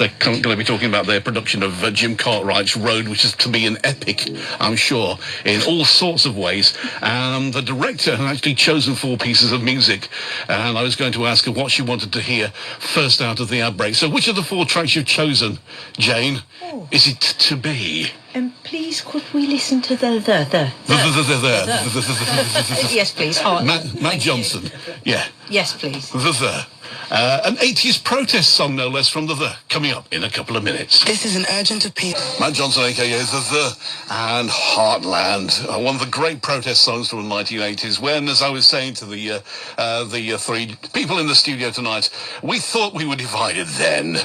they're going to be talking about their production of Jim Cartwright's Road, which is to be an epic, I'm sure, in all sorts of ways. The director had actually chosen 4 pieces of music, and I was going to ask her what she wanted to hear first out of the outbreak. So which of the 4 tracks you've chosen, Jane, is it to be? Please, could we listen to the. Yes, please. Matt Johnson. Yeah. Yes, please. An 80s protest song, no less, from the coming up in a couple of minutes. This is an urgent appeal. Matt Johnson, a.k.a. the and Heartland, one of the great protest songs from the 1980s, when, as I was saying to the 3 people in the studio tonight, we thought we were divided then.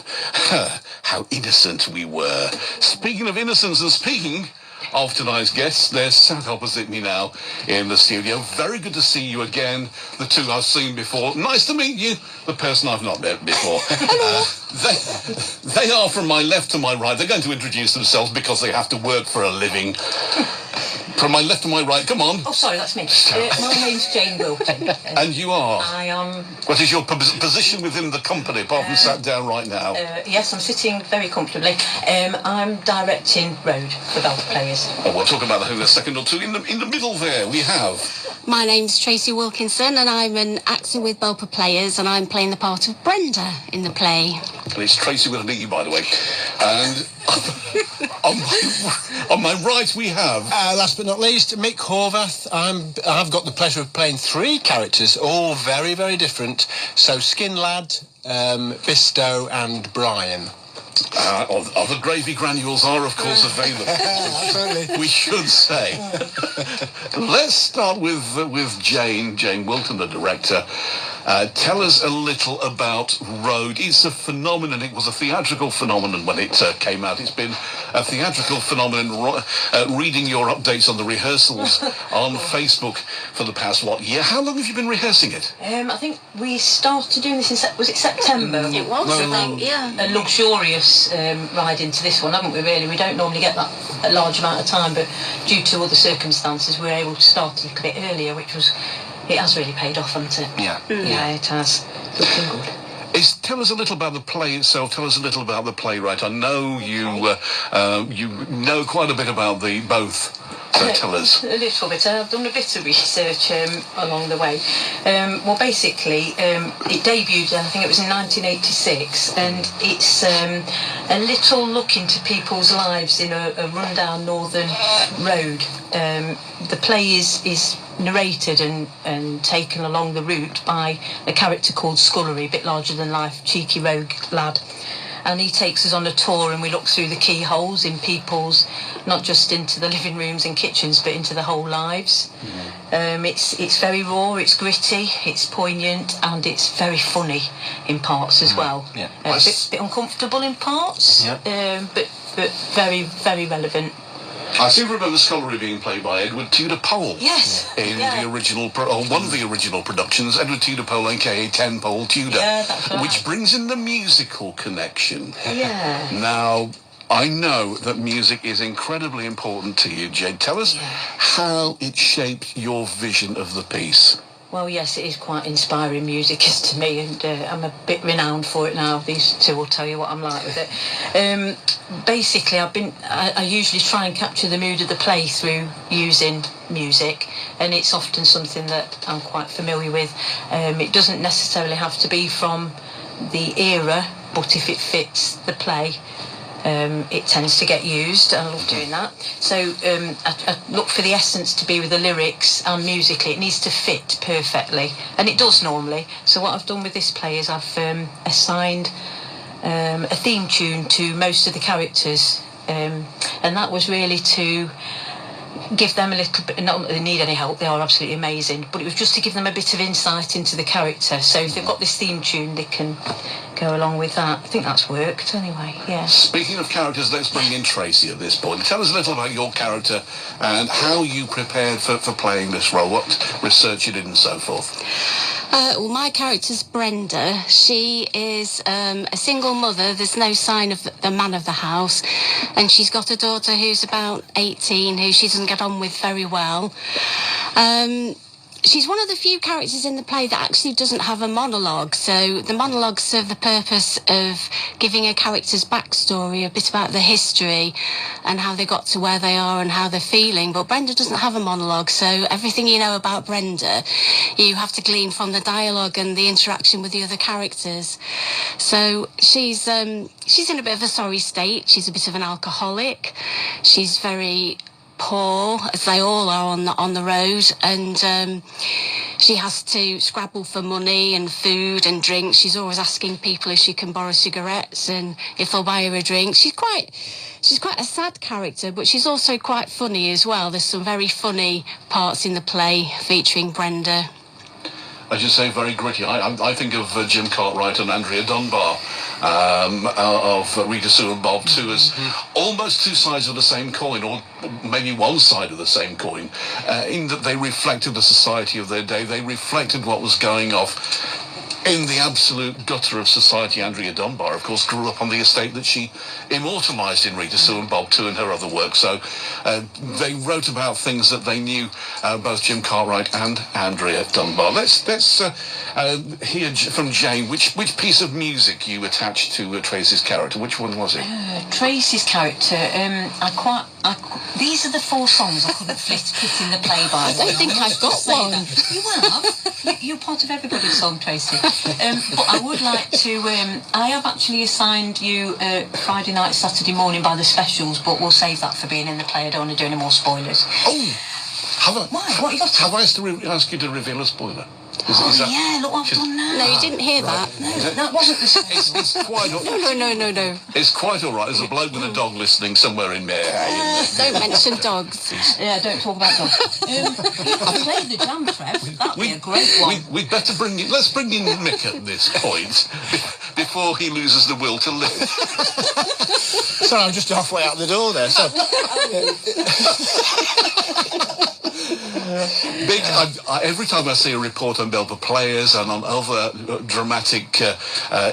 How innocent we were. Speaking of innocence and speaking of tonight's guests, they're sat opposite me now in the studio. Very good to see you again. The 2 I've seen before. Nice to meet you. The person I've not met before. They are from my left to my right. They're going to introduce themselves because they have to work for a living. From my left to my right, come on. Oh, sorry, that's me. My name's Jane Wilton. And you are? I am... What is your position within the company, apart from sat down right now? Yes, I'm sitting very comfortably. I'm directing Road for Belper Players. Oh, we'll talk about that in a second or two. In the middle there, we have... My name's Tracey Wilkinson, and I'm an actor with Belper Players, and I'm playing the part of Brenda in the play. And it's Tracey with an E, by the way. And on my right, we have... last but not least, Mick Horvath. I've got the pleasure of playing 3 characters, all very, very different. So Skin Lad, Bisto and Brian. Other gravy granules are, of course, available. Absolutely. We should say. Let's start with Jane Wilton, the director. Tell us a little about Road. It's a phenomenon. It was a theatrical phenomenon when it came out. It's been a theatrical phenomenon. Reading your updates on the rehearsals on Facebook for the past, year? How long have you been rehearsing it? I think we started doing this in, was it September? It was, I think, yeah. A luxurious ride into this one, haven't we, really? We don't normally get that a large amount of time, but due to other circumstances, we were able to start a little bit earlier, which was... It has really paid off, hasn't it? Yeah. Yeah, it has. Looking good. Tell us a little about the play itself. Tell us a little about the playwright. I know you know quite a bit about both. So tell us. A little bit. I've done a bit of research along the way. Well, basically, it debuted, I think it was in 1986, and it's a little look into people's lives in a rundown northern road. The play is narrated and taken along the route by a character called Scullery, a bit larger than life, cheeky rogue lad. And he takes us on a tour, and we look through the keyholes in people's, not just into the living rooms and kitchens, but into the whole lives. It's very raw, it's gritty, it's poignant, and it's very funny in parts as well. Yeah. A bit uncomfortable in parts, but very, very relevant. I seem to remember Scullery being played by Edward Tudor Pole. Yes. In the original, or one of the original productions, Edward Tudor Pole, a.k.a. Ten Pole Tudor. Yeah, that's right. Which brings in the musical connection. Yeah. Now, I know that music is incredibly important to you, Jane. Tell us how it shaped your vision of the piece. Well, yes, it is quite inspiring music is to me, and I'm a bit renowned for it now. These 2 will tell you what I'm like with it. Basically, I usually try and capture the mood of the play through using music, and it's often something that I'm quite familiar with. It doesn't necessarily have to be from the era, but if it fits the play, it tends to get used. I love doing that. So I look for the essence to be with the lyrics and musically. It needs to fit perfectly, and it does normally. So what I've done with this play is I've assigned a theme tune to most of the characters, and that was really to give them a little bit, not that they need any help, they are absolutely amazing, but it was just to give them a bit of insight into the character. So if they've got this theme tune, they can go along with that. I think that's worked anyway, yeah. Speaking of characters, let's bring in Tracey at this point. Tell us a little about your character and how you prepared for playing this role, what research you did and so forth. Well, my character's Brenda. She is a single mother. There's no sign of the man of the house. And she's got a daughter who's about 18, who she doesn't get on with very well. She's one of the few characters in the play that actually doesn't have a monologue. So the monologues serve the purpose of giving a character's backstory, a bit about the history and how they got to where they are and how they're feeling. But Brenda doesn't have a monologue, so everything you know about Brenda, you have to glean from the dialogue and the interaction with the other characters. So she's in a bit of a sorry state. She's a bit of an alcoholic. She's very poor, as they all are on the road, and she has to scrabble for money and food and drink. She's always asking people if she can borrow cigarettes and if they'll buy her a drink. She's quite a sad character, but she's also quite funny as well. There's some very funny parts in the play featuring Brenda. As you say, very gritty. I think of Jim Cartwright and Andrea Dunbar, of Rita Sue and Bob too, as almost two sides of the same coin, or maybe one side of the same coin, in that they reflected the society of their day. They reflected what was going off in the absolute gutter of society. Andrea Dunbar, of course, grew up on the estate that she immortalised in Rita Sue and Bob too, and her other work. So they wrote about things that they knew, both Jim Cartwright and Andrea Dunbar. Let's hear from Jane which piece of music you attached to Tracey's character. Which one was it? Tracy's character, these are the 4 songs I couldn't fit in the play, by the way. I don't think I've got one. You have. You're part of everybody's song, Tracy. But I would like to, I have actually assigned you Friday night, Saturday morning by the specials, but we'll save that for being in the play. I don't want to do any more spoilers. Oh, Why? What you got to... Have I to ask you to reveal a spoiler? Is that... yeah, look what I've done now. No, you didn't hear that. No, that wasn't the song. It's quite... No. It's quite all right. There's a bloke with a dog listening somewhere in there. Don't mention dogs. Yeah, don't talk about dogs. Play the jam, Trev. That'd be a great one. We'd better let's bring in Mick at this point before he loses the will to live. Sorry, I'm just halfway out the door there. So. Big. Every time I see a report on Belper Players and on other dramatic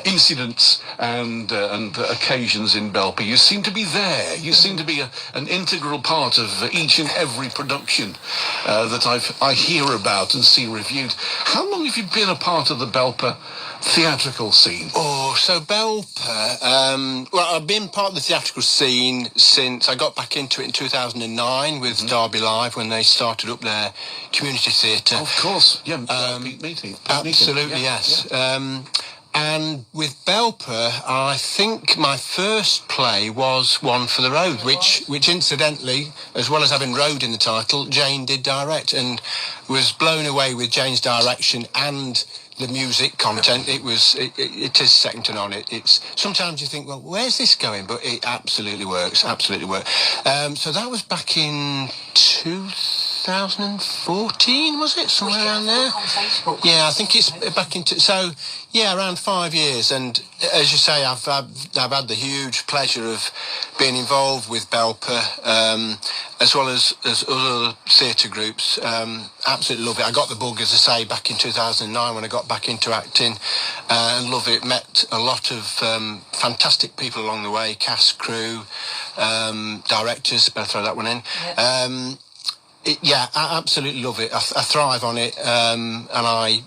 incidents and occasions in Belper, you seem to be there. You seem to be an integral part of each and every production that I hear about and see reviewed. How long have you been a part of the Belper theatrical scene? Oh, so Belper, well, I've been part of the theatrical scene since I got back into it in 2009 with Derby Live, when they started up their community theatre. Of course, yeah, Pete Meeting. Absolutely, yes. Yeah. And with Belper, I think my first play was One for the Road, which incidentally, as well as having road in the title, Jane did direct, and was blown away with Jane's direction and the music content. It is second to none. It's sometimes you think, well, where's this going? But it absolutely works. So that was back in 2014, was it? Somewhere around there? Yeah, I think it's back into... So, yeah, around 5 years. And as you say, I've had the huge pleasure of being involved with Belper, as well as other theatre groups. Absolutely love it. I got the bug, as I say, back in 2009 when I got back into acting, and love it. Met a lot of fantastic people along the way, cast, crew, directors, better throw that one in. I absolutely love it. I thrive on it, and I...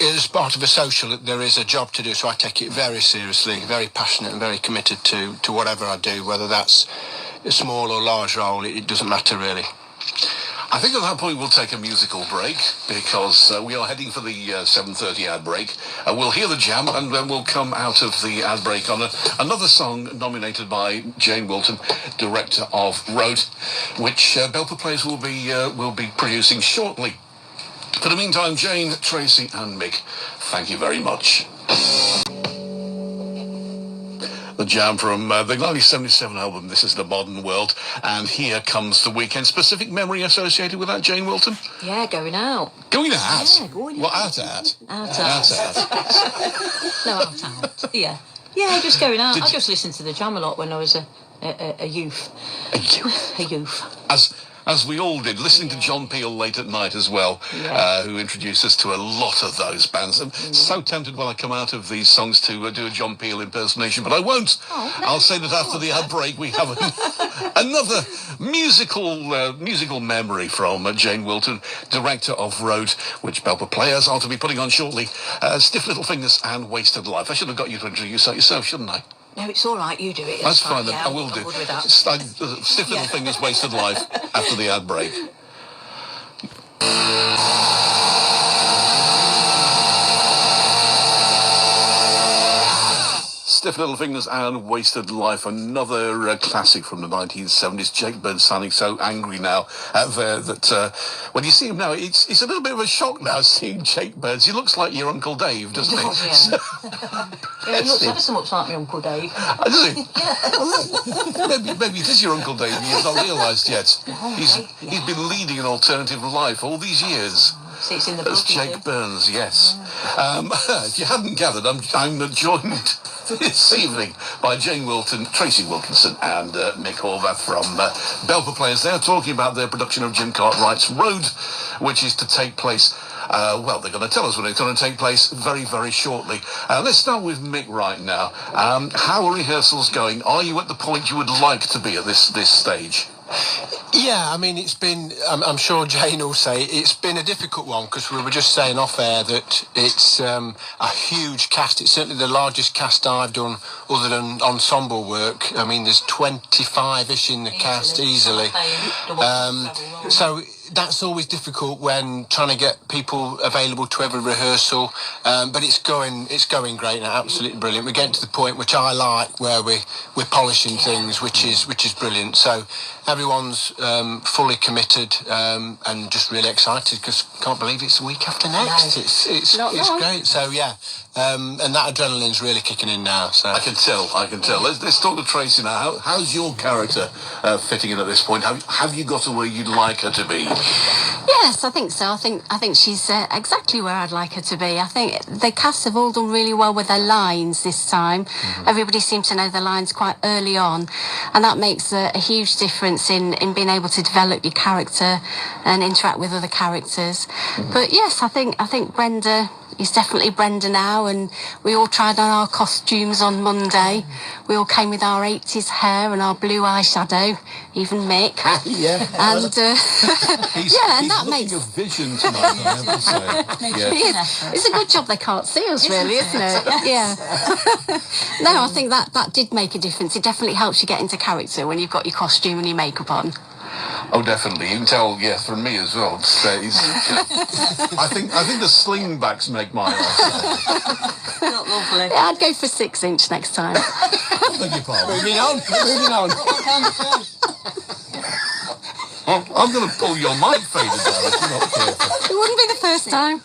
as part of a social, there is a job to do, so I take it very seriously, very passionate and very committed to whatever I do, whether that's a small or large role, it doesn't matter really. I think at that point we'll take a musical break, because we are heading for the 7:30 ad break. We'll hear the jam, and then we'll come out of the ad break on another song nominated by Jane Wilton, director of Road, which Belper Players will be producing shortly. For the meantime, Jane, Tracey and Mick, thank you very much. The jam from the 1977 album, This Is the Modern World, and here comes the weekend. Specific memory associated with that, Jane Wilton? Yeah, going out. Going out? Yeah, going out. What, out? Out. No, out. Yeah. Yeah, just going out. I just listened to the jam a lot when I was a youth. A youth? A youth. as we all did, listening to John Peel late at night as well, who introduced us to a lot of those bands. I'm so tempted when I come out of these songs to do a John Peel impersonation, but I won't. I'll say that after the ad break we have another musical memory from Jane Wilton, director of Road, which Belper Players are to be putting on shortly. Stiff Little Fingers and Wasted Life. I should have got you to introduce that yourself, shouldn't I? No, it's all right. You do it. That's fine then. Yeah, I will do. I'm good with that. Stiff Little Fingers, Wasted Life after the ad break. Stiff Little Fingers and Wasted Life, another classic from the 1970s. Jake Bird sounding so angry now there that when you see him now, it's a little bit of a shock now seeing Jake Bird. He looks like your Uncle Dave, doesn't he? He looks ever so much like my Uncle Dave. Does he? Maybe it is your Uncle Dave and you've not realised yet. He's been leading an alternative life all these years. See, it's in the That's Jake Burns, yes. If you hadn't gathered, I'm joined this evening by Jane Wilton, Tracey Wilkinson and Mick Horvath from Belper Players. They're talking about their production of Jim Cartwright's Road, which is to take place, well, they're going to tell us when it's going to take place very, very shortly. Let's start with Mick right now. How are rehearsals going? Are you at the point you would like to be at this stage? Yeah, I mean, it's been, I'm sure Jane will say, it's been a difficult one because we were just saying off air that it's a huge cast. It's certainly the largest cast I've done other than ensemble work. I mean, there's 25-ish in the cast easily. So that's always difficult when trying to get people available to every rehearsal, but it's going great now, absolutely brilliant. We're getting to the point which I like, where we're polishing things, which is brilliant. So everyone's fully committed and just really excited because can't believe it's the week after next. It's great. So yeah, and that adrenaline's really kicking in now. So I can tell. Let's talk to Tracey now. How's your character fitting in at this point? Have you got to where you'd like her to be? Yes, I think so. I think she's exactly where I'd like her to be. I think the cast have all done really well with their lines this time. Everybody seems to know their lines quite early on, and that makes a huge difference in being able to develop your character and interact with other characters. But yes, I think Brenda is definitely Brenda now, and we all tried on our costumes on Monday. We all came with our 80s hair and our blue eyeshadow, even Mick. yeah. And he's that looking makes a vision tonight, I have to say. Yeah. it's a good job they can't see us, really, isn't it? Yeah. No, I think that did make a difference. It definitely helps you get into character when you've got your costume and your makeup on. Oh, definitely. You can tell, yeah, from me as well. I think the slingbacks make my eyes. Not lovely. Yeah, I'd go for 6-inch next time. Beg your pardon. Moving on. I'm going to pull your mic fader down if you're not careful. It wouldn't be the first time.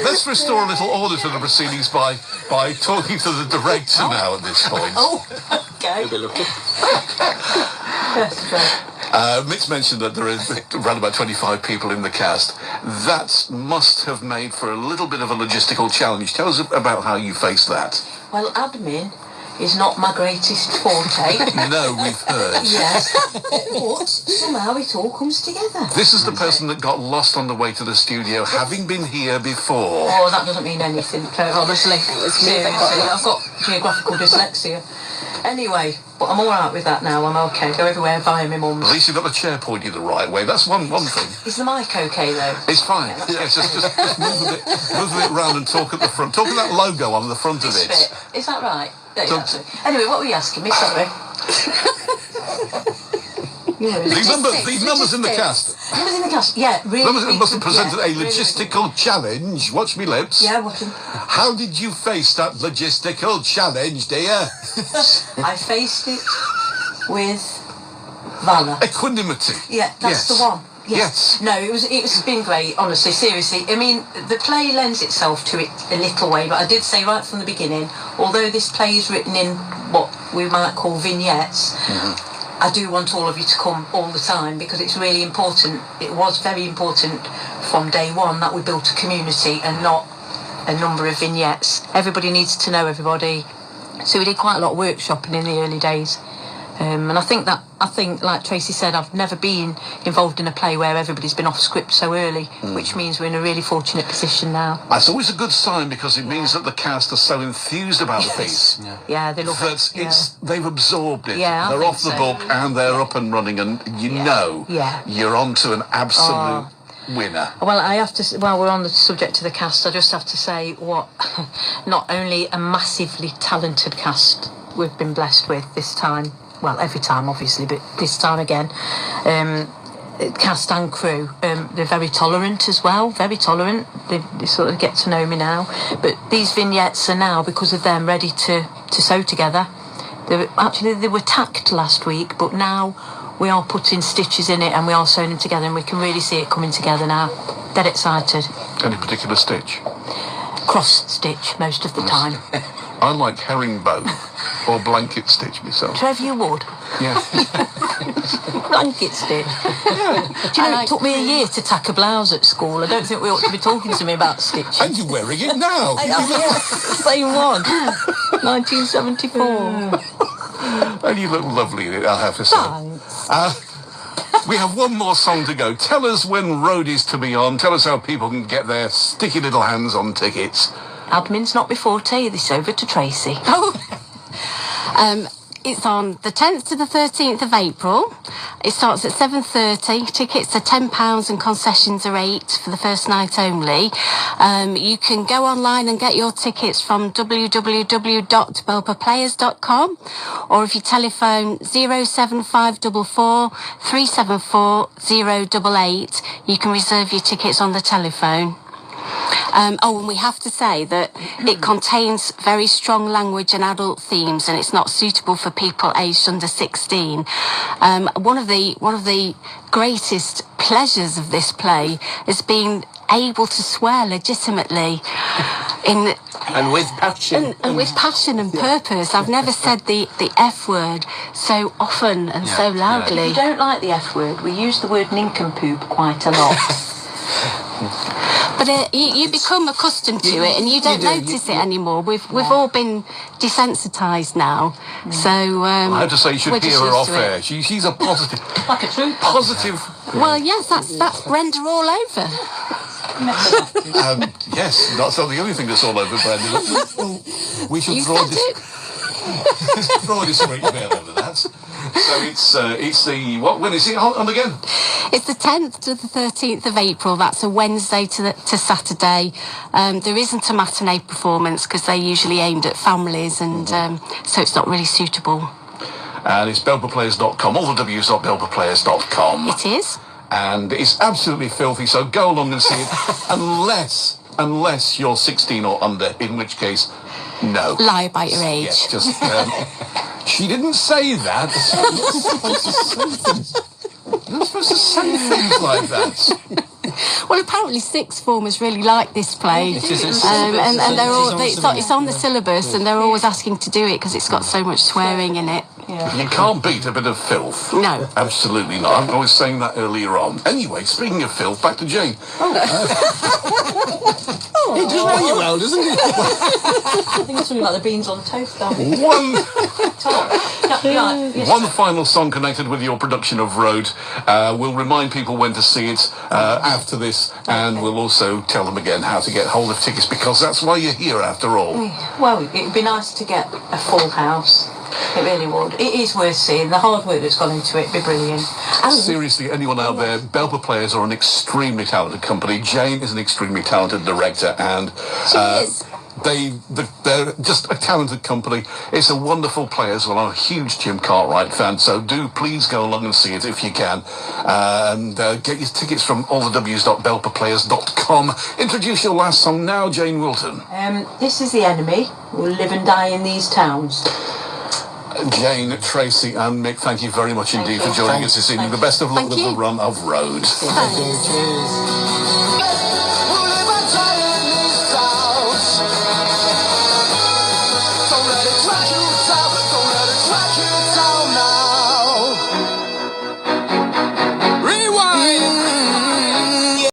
Let's restore a little order to the proceedings by talking to the director now at this point. Oh, okay. You'll be lucky. That's great. Mick's mentioned that there is around about 25 people in the cast. That must have made for a little bit of a logistical challenge. Tell us about how you faced that. Well, admin is not my greatest forte. No, we've heard. Yes, but somehow it all comes together. This is the person that got lost on the way to the studio, having been here before. Oh, that doesn't mean anything, honestly. Seriously, I've got geographical dyslexia. Anyway, but I'm all right with that now. I'm okay. Go everywhere via my mum's. At least you've got the chair pointed the right way. That's one thing. Is the mic okay, though? It's fine. Yes, just move a bit round and talk at the front. Talk at that logo on the front of it. Bit. Is that right? Yeah, anyway, what were you asking me? Sorry. These numbers in the cast. Numbers in the cast, yeah. Really must have presented a logistical challenge. Watch me lips. Yeah, watching. How did you face that logistical challenge, dear? I faced it with valour. Equanimity. Yeah, that's the one. Yes. No, it's been great, honestly, seriously. I mean, the play lends itself to it a little way, but I did say right from the beginning, although this play is written in what we might call vignettes, I do want all of you to come all the time because it's really important. It was very important from day one that we built a community and not a number of vignettes. Everybody needs to know everybody. So we did quite a lot of workshopping in the early days. And I think, like Tracey said, I've never been involved in a play where everybody's been off script so early, which means we're in a really fortunate position now. That's always a good sign because it means that the cast are so enthused about the piece. Yeah, they love that it. They've absorbed it. Yeah, they're off the book and they're up and running, and you're on to an absolute winner. Well, I have to. While we're on the subject of the cast, I just have to say what not only a massively talented cast we've been blessed with this time. Well, every time, obviously, but this time again. Cast and crew, they're very tolerant as well, very tolerant. They sort of get to know me now. But these vignettes are now, because of them, ready to sew together. They were tacked last week, but now we are putting stitches in it and we are sewing them together, and we can really see it coming together now. Dead excited. Any particular stitch? Cross stitch most of the time. I like herringbone or blanket stitch myself. Trevor, you would? Yeah. Blanket stitch. Do you know, it took me a year to tack a blouse at school. I don't think we ought to be talking to me about stitches. And you're wearing it now. Same one. 1974. And you look lovely in it, I have to say. Thanks. We have one more song to go. Tell us when Road is to be on. Tell us how people can get their sticky little hands on tickets. Admin's not before tea. This over to Tracey. It's on the 10th to the 13th of April. It starts at 7:30. Tickets are £10 and concessions are £8 for the first night only. You can go online and get your tickets from www.belperplayers.com, or if you telephone 07544 374 088, you can reserve your tickets on the telephone. And we have to say that it contains very strong language and adult themes, and it's not suitable for people aged under 16. One of the greatest pleasures of this play is being able to swear legitimately and with passion. And with passion and purpose. I've never said the F word so often and so loudly. If you don't like the F word, we use the word nincompoop quite a lot. But you become accustomed to it, and you don't notice it anymore. We've all been desensitised now, so I have to say, you should hear her off air. She's a positive, Like a true positive. Well, yes, that's Brenda all over. Yes, that's not the only thing that's all over Brenda. Well, we should You draw said it. draw this straight veil over that. So it's the when is it on again? It's the 10th to the 13th of April. That's a Wednesday to Saturday. There isn't a matinee performance because they're usually aimed at families, and so it's not really suitable. And it's belperplayers.com. All the W's are belperplayers.com. It is. And it's absolutely filthy, so go along and see it. unless you're 16 or under, in which case, no. Lie about your age. Yes, just, she didn't say that. You're not supposed to say things like that. Well, apparently sixth formers really like this play, and they're all it's on the syllabus, and they're always asking to do it because it's got so much swearing in it. Yeah. You can't beat a bit of filth. No. Absolutely not. I was saying that earlier on. Anyway, speaking of filth, back to Jane. He does know you well, doesn't he? I think it's something like the beans on toast, don't we? One final song connected with your production of Road. We'll remind people when to see it after this, and we'll also tell them again how to get hold of tickets, because that's why you're here after all. Well, it'd be nice to get a full house. It really would. It is worth seeing. The hard work that's gone into it would be brilliant. Seriously, anyone out there, Belper Players are an extremely talented company. Jane is an extremely talented director, and they're just a talented company. It's a wonderful play as well. I'm a huge Jim Cartwright fan, so do please go along and see it if you can. And get your tickets from allthews.belperplayers.com. Introduce your last song now, Jane Wilton. This is The Enemy. We'll live and die in these towns. Jane, Tracey and Mick, thank you very much indeed for joining us this evening. The best of luck with the run of Road. Cheers.